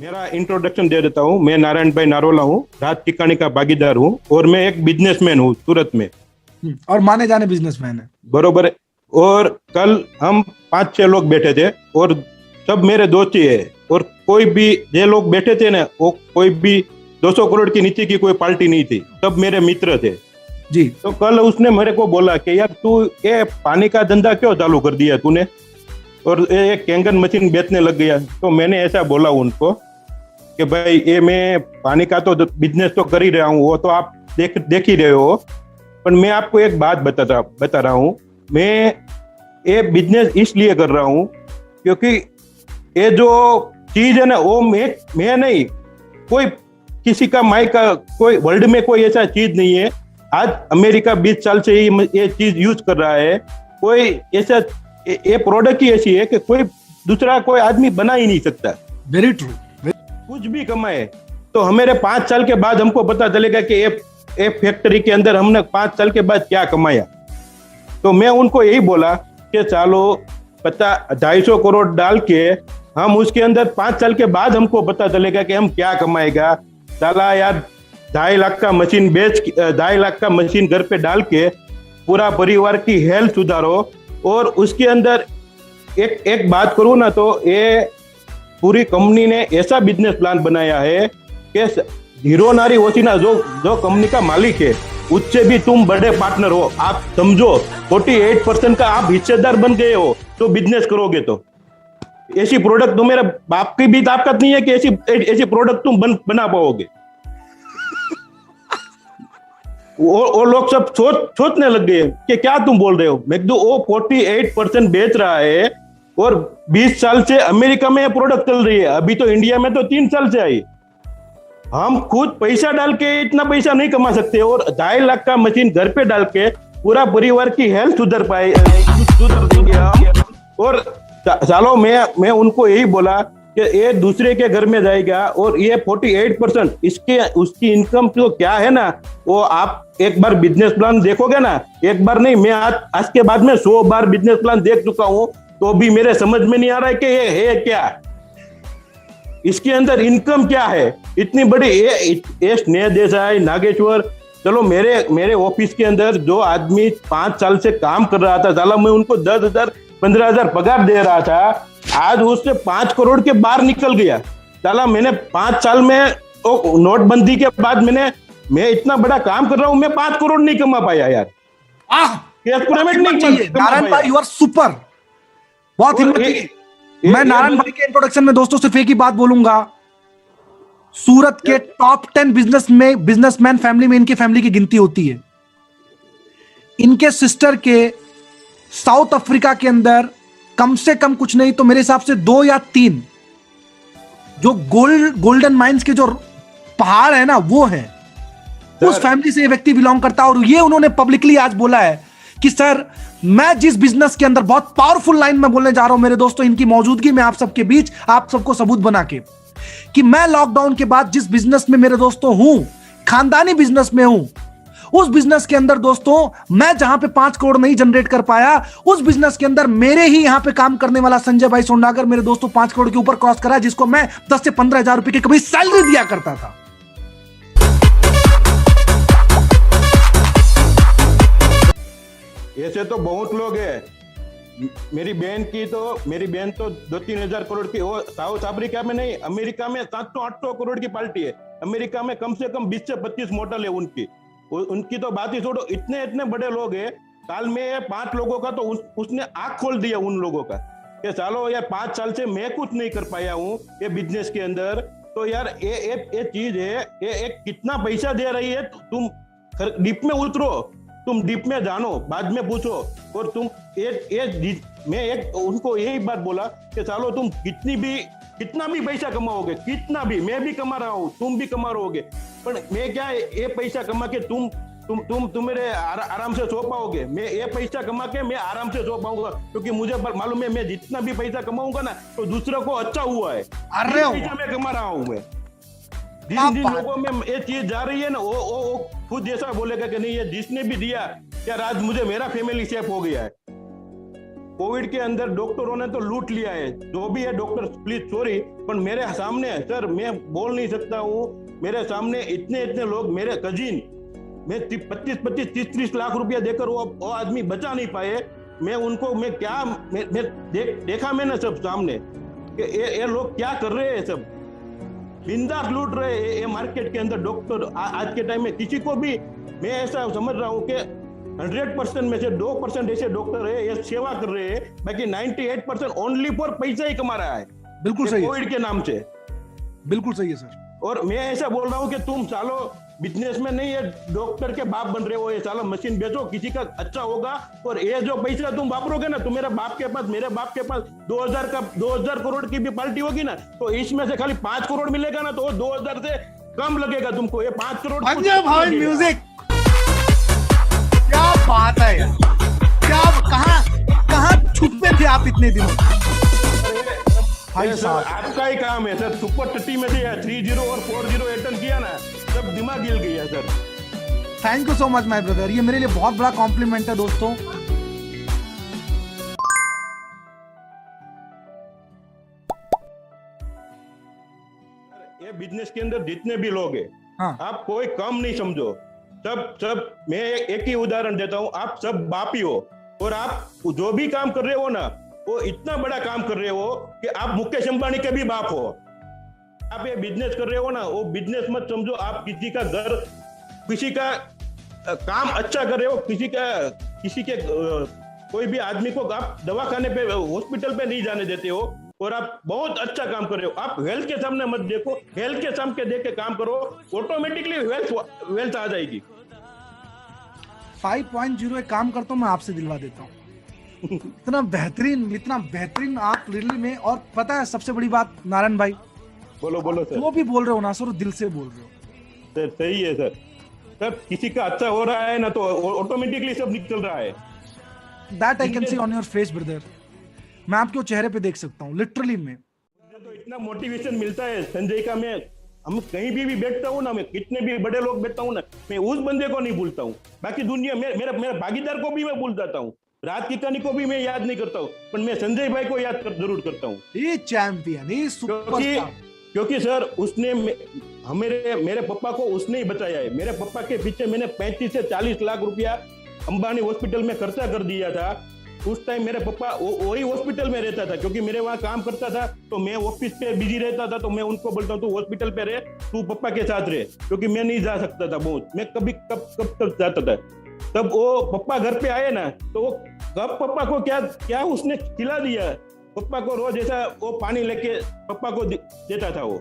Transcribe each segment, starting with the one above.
मेरा इंट्रोडक्शन दे देता हूँ। मैं नारायण भाई नारोला हूँ, राज टिकाणी का भागीदार हूँ और मैं एक बिजनेसमैन हूँ सूरत में। और माने जाने बिजनेसमैन है। बरोबर है। और कल हम 5-6 लोग बैठे थे और सब मेरे दोस्त ही है। और कोई भी ये लोग बैठे थे ना, वो कोई भी 200 करोड़ के नीचे की कोई पार्टी नहीं थी, सब मेरे मित्र थे जी। तो कल उसने मेरे को बोला कि यार तू ये पानी का धंधा क्यों चालू कर दिया तूने, और ये कैंगन मशीन बेचने लग गया। तो मैंने ऐसा बोला उनको कि भाई ये मैं पानी का तो बिजनेस तो कर ही रहा हूँ, वो तो आप देख ही रहे हो, पर मैं आपको एक बात बता रहा हूँ। मैं ये बिजनेस इसलिए कर रहा हूँ क्योंकि ये जो चीज है ना, वो मैं नहीं, कोई किसी का माई का कोई वर्ल्ड में कोई ऐसा चीज नहीं है। आज अमेरिका 20 साल से ही ये चीज यूज कर रहा है। कोई ऐसा ये प्रोडक्ट ही ऐसी है कि कोई दूसरा कोई आदमी बना ही नहीं सकता। Very true. कुछ भी कमाए तो हमारे 5 साल के बाद हमको पता चलेगा कि ये फैक्ट्री के अंदर हमने 5 साल के बाद क्या कमाया। तो मैं उनको यही बोला कि चलो 250 करोड़ डाल के हम उसके अंदर 5 साल के बाद हमको पता चलेगा कि हम क्या कमाएगा। साला यार 2.5 लाख का मशीन 2.5 लाख का मशीन घर पे डाल के पूरा परिवार की हेल्थ सुधारो। और उसके अंदर एक बात करूं ना, तो ये पूरी कंपनी ने ऐसा बिजनेस प्लान बनाया है कि हीरो नारी ओसिना जो कंपनी का मालिक है, उससे भी तुम बड़े पार्टनर हो। आप समझो 48% का आप हिस्सेदार बन गए हो तो बिजनेस करोगे। तो ऐसी प्रोडक्ट तो मेरे बाप की भी ताकत नहीं है कि ऐसी प्रोडक्ट तुम बना पाओगे। वो लोग सब सोचने लग गए कि क्या तुम बोल रहे हो। मैं वो 48% बेच रहा है और 20 साल से अमेरिका में ये प्रोडक्ट चल रही है, अभी तो इंडिया में तो 3 साल से आई। हम खुद पैसा डाल के इतना पैसा नहीं कमा सकते और 2.5 लाख का मशीन घर पे डाल के पूरा परिवार की हेल्थ सुधर देंगे हम। और सालों मैं उनको यही बोला कि ये दूसरे के घर में जाएगा और ये 48% उसकी इनकम जो क्या है ना, वो आप एक बार बिजनेस प्लान देखोगे ना, एक बार नहीं, मैं आज के बाद में 100 बार बिजनेस प्लान देख चुका हूँ, तो भी मेरे समझ में नहीं आ रहा है कि ये है क्या, इसके अंदर इनकम क्या है इतनी बड़ी। ये स्नेह देसाई, नागेश्वर, चलो मेरे ऑफिस के अंदर जो आदमी 5 साल से काम कर रहा था, साला मैं उनको 10,000 15,000 पगार दे रहा था, आज उससे 5 करोड़ के बाहर निकल गया। साला मैंने 5 साल में तो नोटबंदी के बाद मैं इतना बड़ा काम कर रहा हूं, मैं 5 करोड़ नहीं कमा पाया यार। नारायण भाई यू आर सुपर, बहुत हिम्मत। मैं नारायण भाई के इंट्रोडक्शन में दोस्तों सिर्फ एक ही बात बोलूंगा, सूरत के टॉप 10 बिजनेसमैन फैमिली में इनकी फैमिली की गिनती होती है। इनके सिस्टर के साउथ अफ्रीका के अंदर कम से कम कुछ नहीं तो मेरे हिसाब से 2 या 3 जो गोल्डन माइंस के जो पहाड़ है ना, वो है, उस फैमिली से ये व्यक्ति बिलोंग करता है। और ये उन्होंने पब्लिकली आज बोला है कि सर मैं जिस बिजनेस के अंदर, बहुत पावरफुल लाइन में बोलने जा रहा हूं मेरे दोस्तों इनकी मौजूदगी में आप सबके बीच, आप सबको सबूत बना के, कि मैं लॉकडाउन के बाद जिस बिजनेस में मेरे दोस्तों हूं, खानदानी बिजनेस में हूं, उस बिजनेस के अंदर दोस्तों मैं जहां पे 5 करोड़ नहीं जनरेट कर पाया, उस बिजनेस के अंदर मेरे ही यहां पे काम करने वाला संजय भाई सोंडागर मेरे दोस्तों 5 करोड़ के ऊपर क्रॉस करा, जिसको मैं 10 से 15,000 रुपए की कभी सैलरी दिया करता था। ऐसे तो बहुत लोग हैं। मेरी बहन तो 2-3 हजार करोड़ की, वो साउथ अफ्रीका में नहीं, अमेरिका में 700-800 करोड़ की पार्टी है। अमेरिका में कम से कम 20 से 25 मॉडल है उनकी तो बात ही छोड़ो। इतने बड़े लोग हैं। साल में 5 लोगों का तो उसने आंख खोल दिया उन लोगों का कि सालो यार 5 साल से मैं कुछ नहीं कर पाया हूँ ये बिजनेस के अंदर। तो यार ये चीज है, ये कितना पैसा दे रही है, तुम डीप में उतरो, तुम डीप में जानो, बाद में पूछो। और तुम मैं उनको यही बात बोला कि सालो तुम कितना भी पैसा कमाओगे, कितना भी, मैं भी कमा रहा हूँ, तुम भी कमा रहोगे, पर मैं क्या ये पैसा कमा के तुम मेरे आराम से सो पाओगे। मैं ये पैसा कमा के मैं आराम से सो पाऊंगा, क्योंकि मुझे मालूम है मैं जितना भी पैसा कमाऊंगा ना तो दूसरों को अच्छा हुआ है। अरे पैसा मैं कमा रहा हूँ। मैं जिन लोगों में ये चीज जा रही है ना, वो खुद जैसा बोलेगा कि नहीं ये जिसने भी दिया यार आज मुझे मेरा फैमिली सेफ हो गया है। कोविड के अंदर डॉक्टरों ने तो लूट लिया है, जो भी है डॉक्टर प्लीज सॉरी, पर मेरे सामने सर मैं बोल नहीं सकता हूँ, मेरे सामने इतने इतने लोग, मेरे कजिन, मैं 25-30 लाख रुपया देकर वो आदमी बचा नहीं पाए। मैं उनको मैं क्या मैं देखा मैंने सब सामने कि ये लोग क्या कर रहे हैं, सब बिंदास लूट रहे हैं ये मार्केट के अंदर डॉक्टर। आज के टाइम में किसी को भी मैं ऐसा समझ रहा हूँ कि 100% में से 2% ऐसे डॉक्टर है ये सेवा कर रहे हैं, बाकी 98% ओनली फॉर पैसा ही कमा रहा है। बिल्कुल सही है, कोविड के नाम से। बिल्कुल सही है सर। और मैं ऐसा बोल रहा हूँ कि तुम सालो बिजनेस में नहीं है डॉक्टर के बाप बन रहे हो, ये सालो मशीन बेचो, किसी का अच्छा होगा। और ये जो पैसा तुम वापरोगे ना, तुम्हारे बाप के पास, मेरे बाप के पास 2000 करोड़ की भी पार्टी होगी ना, तो इसमें से खाली 5 करोड़ मिलेगा ना, तो 2000 से कम लगेगा तुमको। ये 5 करोड़ भाई म्यूजिक, क्या बात है यार, क्या कहाँ छुपे थे आप इतने दिनों? भाई साहब आपका ही काम है सर, सुपर 30 में से 30 और 40 अटेंड किया ना, सब दिमाग हिल गया sir. Thank you so much my brother, ये मेरे लिए बहुत बड़ा कॉम्प्लीमेंट है दोस्तों। ये बिजनेस के अंदर जितने भी लोग हैं, हाँ। आप कोई कम नहीं समझो, सब मैं एक ही उदाहरण देता हूँ, आप सब बाप ही हो। और आप जो भी काम कर रहे हो ना, वो इतना बड़ा काम कर रहे हो कि आप मुकेश अंबानी के भी बाप हो। आप ये बिजनेस कर रहे हो ना, वो बिजनेस मत समझो, आप किसी का घर, किसी का काम अच्छा कर रहे हो, किसी के कोई भी आदमी को आप दवाखाने पे, हॉस्पिटल पे नहीं जाने देते हो, और आप बहुत अच्छा काम कर रहे हो। आप हेल्थ के सामने मत देखो, हेल्थ के सामने देख के काम करो, ऑटोमेटिकली वेल्थ आ जाएगी। 5.0 एक काम करता हूँ, मैं आपसे दिलवा देता हूँ। इतना बेहतरीन आप रियली में। और पता है सबसे बड़ी बात नारायण भाई, बोलो सर। जो भी बोल रहे हो ना सर, दिल से बोल रहे हो सर। सही है सर, सब किसी का अच्छा हो रहा है ना, तो ऑटोमेटिकली सब निकल रहा है। That I can see on your face brother, मैं आपके चेहरे पे देख सकता हूँ लिटरली में। मुझे तो इतना मोटिवेशन मिलता है संजय का, हम कहीं भी बैठता हूँ ना, मैं कितने भी बड़े लोग बैठता हूँ ना, मैं उस बंदे को नहीं भूलता हूँ। बाकी दुनिया मेरा भागीदार को भी मैं भूल जाता हूँ, रात की कहानी को भी मैं याद नहीं करता हूँ, पर मैं संजय भाई को याद जरूर करता हूँ। ये चैंपियन, ये सुपरस्टार। क्योंकि सर उसने मेरे पापा को उसने ही बचाया है। मेरे पापा के पीछे मैंने 35 से 40 लाख रुपया अंबानी हॉस्पिटल में खर्चा कर दिया था। उस टाइम मेरे पापा वही हॉस्पिटल में रहता था, क्योंकि मेरे वहाँ काम करता था, तो मैं ऑफिस पे बिजी रहता था, तो मैं उनको बोलता हूँ तू हॉस्पिटल पे रहे, तू पापा के साथ रहे, क्योंकि मैं नहीं जा सकता था बहुत, मैं कभी कब जाता था। तब वो पापा घर पे आए ना, तो वो कब पापा को क्या उसने खिला दिया। पापा को रोज ऐसा वो पानी लेके पापा को देता था वो।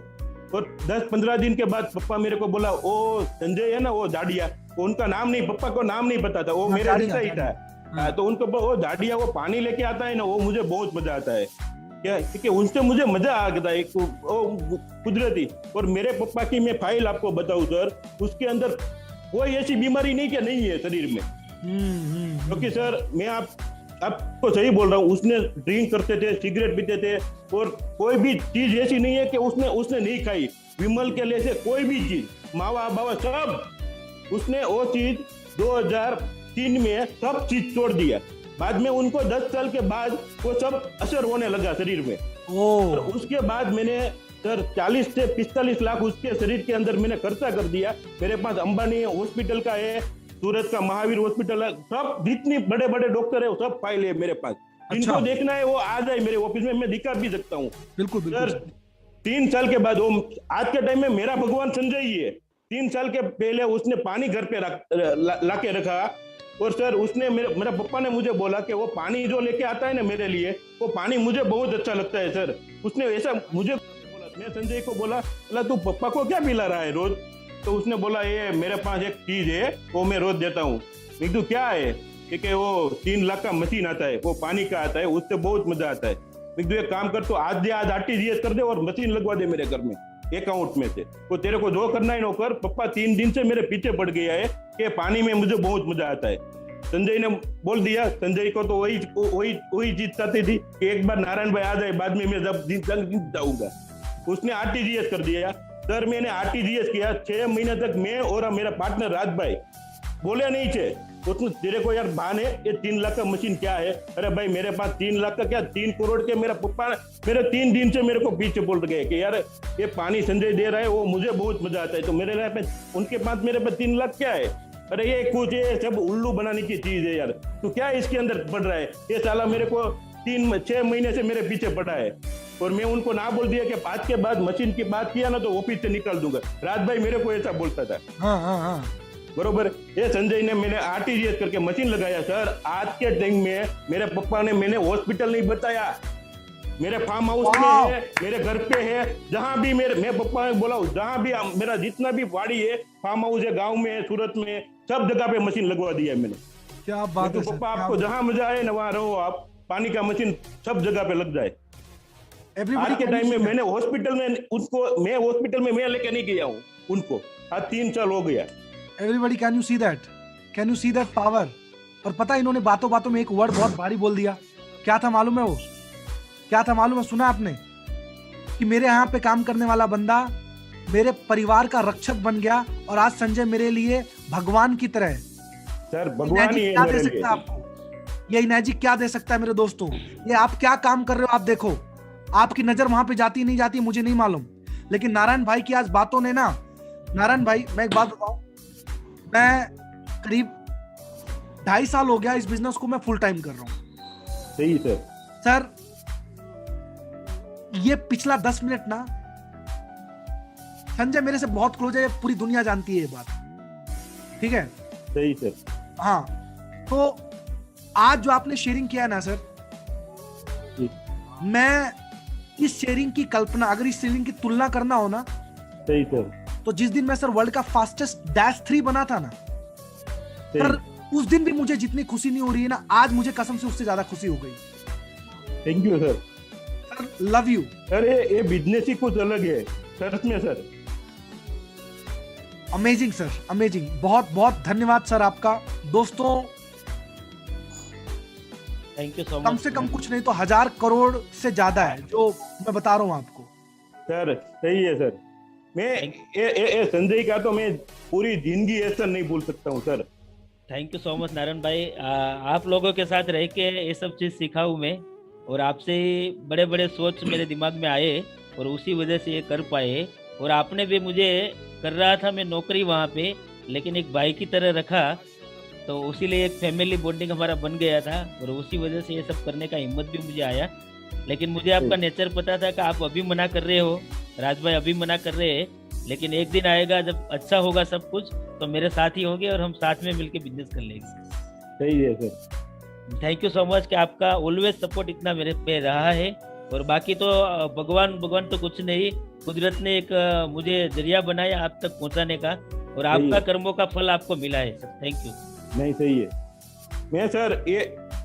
और 10-15 दिन के बाद पापा मेरे को बोला, वो संजय है ना, वो दाड़िया, उनका नाम नहीं, पापा को नाम नहीं पता था, वो मेरे रिश्ता ही था। तो उनको वो दाड़िया वो पानी लेके आता है ना, वो मुझे बहुत मजा आता है, क्या, क्योंकि उनसे मुझे मजा आ गया एक कुदरती। और मेरे पापा की मैं फाइल आपको बताऊं सर, उसके अंदर कोई ऐसी बीमारी नहीं क्या नहीं है शरीर में। क्योंकि सर मैं आपको सही बोल रहा हूँ, उसने ड्रिंक करते थे, सिगरेट पीते थे, और कोई भी चीज ऐसी नहीं है कि उसने नहीं खाई। विमल के लिए से कोई भी चीज, मावा बावा सब उसने वो चीज 2003 में सब चीज छोड़ दिया। बाद में उनको 10 साल के बाद वो सब असर होने लगा शरीर में। और उसके बाद मैंने सर 40 से 45 लाख उसके शरीर के अंदर मैंने खर्चा कर दिया। मेरे पास अंबानी हॉस्पिटल का है, सूरत का महावीर हॉस्पिटल है, सब जितनी बड़े बड़े डॉक्टर है वो सब फाइल है मेरे पास। इनको देखना है वो आ जाए मेरे ऑफिस में, मैं दिखा भी सकता हूँ। बिल्कुल सर 3 साल के बाद वो आज के टाइम में मेरा भगवान संजय ही है। 3 साल के पहले उसने पानी घर पे ला के रखा, और सर उसने मेरा पापा ने मुझे बोला कि वो पानी जो लेके आता है ना मेरे लिए, वो पानी मुझे बहुत अच्छा लगता है सर। उसने ऐसा मुझे बोला, मैं संजय को बोला तू पापा को क्या पिला रहा है रोज? तो उसने बोला ये मेरे पास एक चीज है वो मैं रोज देता हूँ। मैं तो क्या है कि वो 3 लाख का मशीन आता है, वो पानी का आता है, उससे बहुत मजा आता है। मैं तो एक काम कर, तो आज RTGS कर दे और मशीन लगवा दे मेरे घर में अकाउंट में से, वो तेरे को जो करना है ना कर। पापा 3 दिन से मेरे पीछे पड़ गया है कि पानी में मुझे बहुत मजा आता है। संजय ने बोल दिया, संजय को तो वही चीज चाहती थी कि एक बार नारायण भाई आ जाए, बाद में मैं जब जाऊंगा। उसने RTGS कर दिया सर। मैंने RTGS किया 6 महीने तक, मैं और मेरा पार्टनर राज भाई बोले नहीं थे। उसने तेरे को यार भान है ये 3 लाख का मशीन क्या है? अरे भाई मेरे पास 3 लाख का क्या 3 करोड़ के, मेरा पप्पा मेरे 3 दिन से मेरे को पीछे बोल गए कि यार ये पानी संजय दे रहा है वो मुझे बहुत मजा आता है, तो मेरे लिए उनके पास मेरे पास 3 लाख क्या है? अरे ये कुछ ये सब उल्लू बनाने की चीज है यार, तो क्या इसके अंदर पड़ रहा है? ये साला मेरे को 6 महीने से मेरे पीछे पड़ा है, और मैं उनको ना बोल दिया कि आज के बाद मशीन की बात किया ना तो ऑफिस से निकाल दूंगा। राज भाई मेरे को ऐसा बोलता था। हाँ। बरोबर। ये संजय ने मैंने आरटीजीएस करके मशीन लगाया सर। आज के टाइम में मेरे पापा ने, मैंने हॉस्पिटल नहीं बताया, मेरे फार्म हाउस में है, मेरे घर पे है, जहां भी मैं पापा ने बोला जहां भी मेरा जितना भी वाड़ी है, फार्म हाउस है, गांव में है, सूरत में, सब जगह पे मशीन लगवा दिया है मैंने। क्या बात है तो पापा आपको जहां मजा आए ना वहां रहो, आप पानी का मशीन सब जगह पे लग जाए। आज के टाइम में मैंने हॉस्पिटल में मैं लेके नहीं गया हूँ उनको, आज 3 साल हो गया। Everybody can you see that power? और पता है इन्होंने बातों बातों में एक वर्ड बहुत भारी बोल दिया। क्या था मालूम है? वो क्या था मालूम है? सुना आपने कि मेरे यहाँ पे काम करने वाला बंदा मेरे परिवार का रक्षक बन गया और आज संजय मेरे लिए भगवान की तरह है। सर भगवान ही है क्या दे सकता है आपको? ये इनर्जी क्या दे सकता है मेरे दोस्तों? ये आप क्या काम कर रहे हो आप देखो, आपकी नजर वहां पे जाती नहीं जाती मुझे नहीं मालूम, लेकिन नारायण भाई की आज बातों ने ना, नारायण भाई मैं एक बात बताऊं, मैं करीब 2.5 साल हो गया इस बिजनेस को मैं फुल टाइम कर रहा हूं। सही सर। ये पिछला 10 मिनट ना, संजय मेरे से बहुत क्लोज है, पूरी दुनिया जानती है ये बात, ठीक है? सही सर। हाँ, तो आज जो आपने शेयरिंग किया है ना सर, मैं इस शेयरिंग की कल्पना, अगर इस शेयरिंग की तुलना करना हो ना, सही सर, तो जिस दिन मैं सर वर्ल्ड का फास्टेस्ट -3 बना था ना सर, उस दिन भी मुझे जितनी खुशी नहीं हो रही है ना, आज मुझे कसम से उससे ज्यादा खुशी हो गई। Thank you sir. Sir love you sir. ये बिजनेस ही कुछ अलग है सच में सर। Amazing sir, amazing. बहुत बहुत धन्यवाद सर आपका। दोस्तों थैंक यू सो मच। कम से कम कुछ नहीं तो 1000 करोड़ से ज्यादा है जो मैं बता रहा हूं आपको सर। सही है सर। मैं संजय का तो मैं पूरी जिंदगी ऐसा नहीं भूल सकता हूँ sir. Thank you so much Narayan भाई। आप लोगों के साथ रह के ये सब चीज़ सीखा हूँ मैं, और आपसे बड़े बड़े सोच मेरे दिमाग में आए और उसी वजह से ये कर पाए। और आपने भी मुझे, कर रहा था मैं नौकरी वहाँ पे, लेकिन एक भाई की तरह रखा, तो उसी लिए एक फैमिली बॉन्डिंग हमारा बन गया था, और उसी वजह से ये सब करने का हिम्मत भी मुझे आया। लेकिन मुझे आपका नेचर पता था कि आप अभी मना कर रहे हो, राज भाई अभी मना कर रहे हैं, लेकिन एक दिन आएगा जब अच्छा होगा सब कुछ, तो मेरे साथ ही होंगे और हम साथ में मिलकर बिजनेस कर लेंगे। सही है sir. Thank you so much कि आपका ऑलवेज सपोर्ट इतना मेरे पे रहा है। और बाकी तो भगवान तो कुछ नहीं, कुदरत ने एक मुझे जरिया बनाया आप तक पहुंचाने का, और आपका कर्मों का फल आपको मिला है सर। Thank you. नहीं सही है।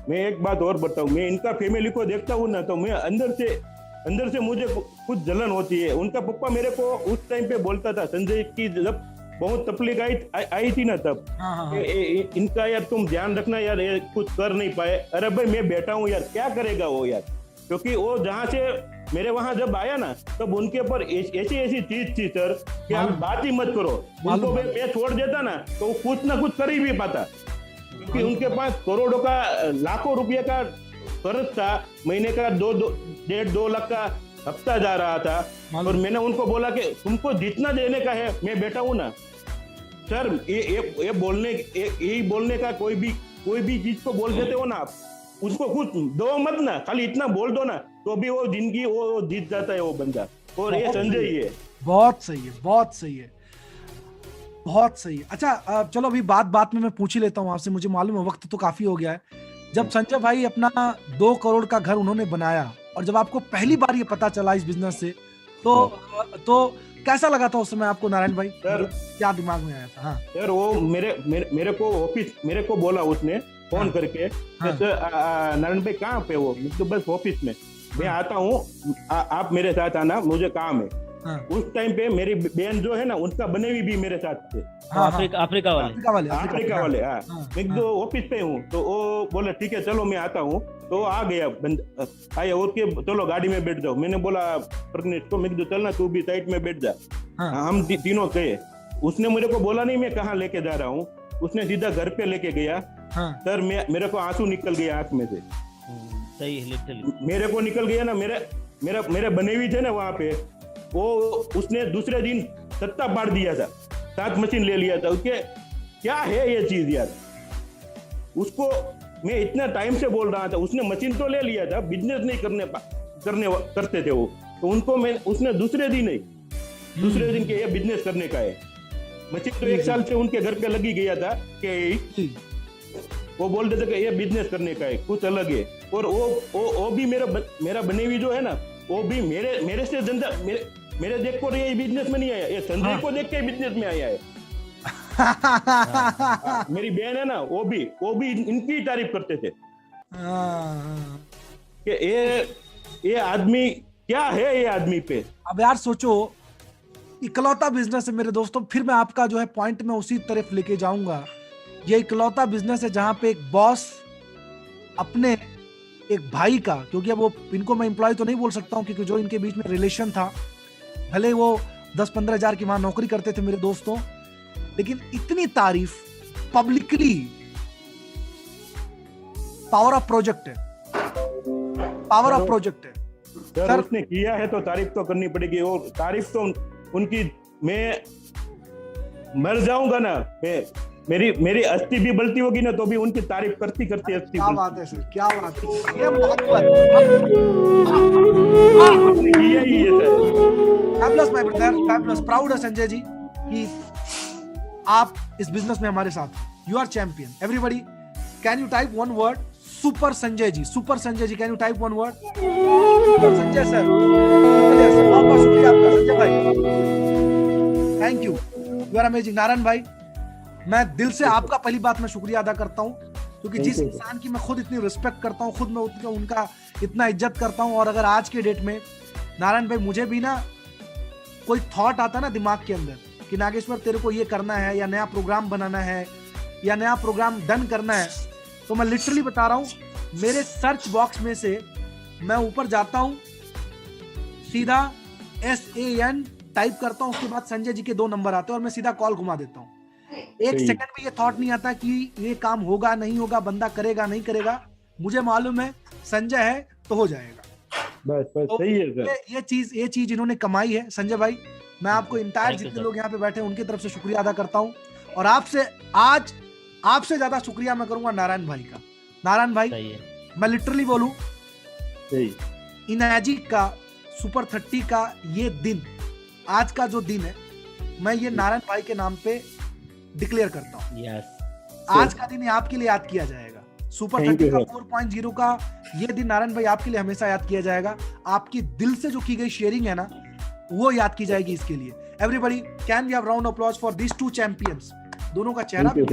मैं एक बात और बताऊं, मैं इनका फैमिली को देखता हूँ ना, तो मैं अंदर से मुझे कुछ जलन होती है। उनका पप्पा मेरे को उस टाइम पे बोलता था, संजय की जब बहुत तकलीफ आई थी ना, तब इनका यार तुम ध्यान रखना यार, ये कुछ कर नहीं पाए। अरे भाई मैं बैठा हूँ यार, क्या करेगा वो यार, क्योंकि वो जहाँ से मेरे वहां जब आया ना, तब उनके ऊपर ऐसी चीज थी सर कि आप बात ही मत करो। उनको मैं छोड़ देता ना तो कुछ ना कुछ कर ही भी पाता, क्योंकि उनके पास करोड़ों का, लाखों रुपये का कर्ज था, महीने का 1.5-2 लाख का हफ्ता जा रहा था। और मैंने उनको बोला कि तुमको जितना देने का है मैं बैठा हूँ ना सर। ये बोलने का कोई भी चीज को बोल देते हो ना आप, उसको कुछ दो मत ना, खाली इतना बोल दो ना, तो भी वो जिंदगी वो जीत जाता है वो बंदा। और ये संजय ही है। बहुत सही है, बहुत सही है, बहुत सही है। अच्छा चलो अभी बात में मैं पूछ ही लेता हूँ आपसे, मुझे मालूम है वक्त तो काफी हो गया है। जब संजय भाई अपना 2 करोड़ का घर उन्होंने बनाया, और जब आपको पहली बार ये पता चला इस बिजनेस से, तो कैसा लगा था उस समय आपको नारायण भाई? सर क्या दिमाग में आया था? हाँ सर, वो मेरे को बोला उसने फोन करके, नारायण भाई कहाँ पे हो? तो बस ऑफिस में, मैं आता हूँ, आप मेरे साथ आना, मुझे काम है। उस टाइम पे मेरी बहन जो है ना, उनका बनेवी भी मेरे साथ थे। अफ्रीका वाले। मैं तो ऑफिस पे हूँ, तो वो बोला ठीक है चलो मैं आता हूँ। तो आ गया आया और के चलो गाड़ी में बैठ जाओ। मैंने बोला प्रज्ञेश को, मैं चलना तू भी साइड में बैठ जा। हम तीनों गए। उसने मेरे को बोला नहीं मैं कहाँ लेके जा रहा हूँ, उसने सीधा घर पे लेके गया हाँ सर। मेरे को आंसू निकल गया आंख में से, सही है लिटरली। मेरे को निकल गया ना। मेरे बने हुई थे ना वहां पे, वो उसने दूसरे दिन सत्ता पाड़ दिया था, 7 मशीन ले लिया था उसके। क्या है ये चीज यार? उसको मैं इतना टाइम से बोल रहा था, उसने मशीन तो ले लिया था, बिजनेस नहीं करते थे वो, तो उनको उसने दूसरे दिन के ये बिजनेस करने का है। मशीन तो 1 साल से उनके घर पे लगी गया था कि वो बोलते थे कि ये बिजनेस करने का है, कुछ अलग है। और वो भी मेरा बने हुई जो है ना, वो भी मेरे से धंधा मेरे देख कर ये बिजनेस में नहीं आया, ये संजय को देख के बिजनेस में आया है। मेरी बहन है ना, वो भी इनकी तारीफ करते थे कि ये आदमी क्या है, ये आदमी पे। अब यार सोचो, इकलौता बिजनेस है मेरे दोस्तों, फिर मैं आपका जो है पॉइंट में उसी तरफ लेके जाऊंगा। ये इकलौता बिजनेस है जहां पे एक बॉस अपने एक भाई का, क्योंकि अब वो इनको मैं एम्प्लॉय तो नहीं बोल सकता हूं क्योंकि जो इनके बीच में रिलेशन था, भले वो 10-15 हजार की वहां नौकरी करते थे मेरे दोस्तों, लेकिन इतनी तारीफ पब्लिकली, पावर ऑफ प्रोजेक्ट है, पावर ऑफ प्रोजेक्ट है सर। उसने किया है तो तारीफ तो करनी पड़ेगी, और तारीफ तो उनकी, मैं मर जाऊंगा ना, मेरी अस्थि भी बलती होगी ना, तो भी उनकी तारीफ करती करती अस्थि। क्या बात है सर, क्या बात है, ये मोहब्बत। यही है sir. Fabulous my brother, fabulous, proud है संजय जी कि आप इस बिजनेस में हमारे साथ। You are champion. Everybody can you type one word super Sanjay ji, super Sanjay ji, can you type one word super Sanjay sir. बहुत बहुत शुक्रिया आपका संजय भाई, thank you, you are amazing. Narayan भाई, मैं दिल से आपका पहली बात मैं शुक्रिया अदा करता हूं, क्योंकि जिस इंसान की मैं खुद इतनी रिस्पेक्ट करता हूं, खुद मैं उनका इतना इज्जत करता हूं, और अगर आज के डेट में नारायण भाई मुझे भी ना कोई थॉट आता ना दिमाग के अंदर कि नागेश्वर तेरे को ये करना है, या नया प्रोग्राम बनाना है, या नया प्रोग्राम डन करना है, तो मैं लिटरली बता रहा हूं, मेरे सर्च बॉक्स में से मैं ऊपर जाता हूं, सीधा SAN टाइप करता हूं, उसके बाद संजय जी के 2 नंबर आते हैं और मैं सीधा कॉल घुमा देता हूं। एक सेकंड में ये थॉट नहीं आता कि ये काम होगा नहीं होगा, बंदा करेगा नहीं करेगा, मुझे मालूम है संजय है तो हो जाएगा। बस तो सही है सर। ये चीज इन्होंने कमाई है संजय भाई। मैं आपको इंटायर जितने लोग यहाँ पे बैठे हैं उनकी तरफ से शुक्रिया अदा करता हूँ, और आपसे ज्यादा शुक्रिया मैं करूंगा नारायण भाई का। नारायण भाई, मैं लिटरली बोलूं, इनर्जिक का सुपर 30 का ये दिन, आज का जो दिन है, मैं ये नारायण भाई के नाम पे डिक्लेयर करता हूँ। आज का दिन आपके लिए याद किया जाएगा। सुपर 30 का 4.0 का ये दिन नारायण भाई आपके लिए हमेशा याद किया जाएगा। आपकी दिल से जो की गई शेयरिंग है ना, वो याद की जाएगी इसके लिए। Everybody can we have round of applause for this 2 champions. दोनों का चेहरा भी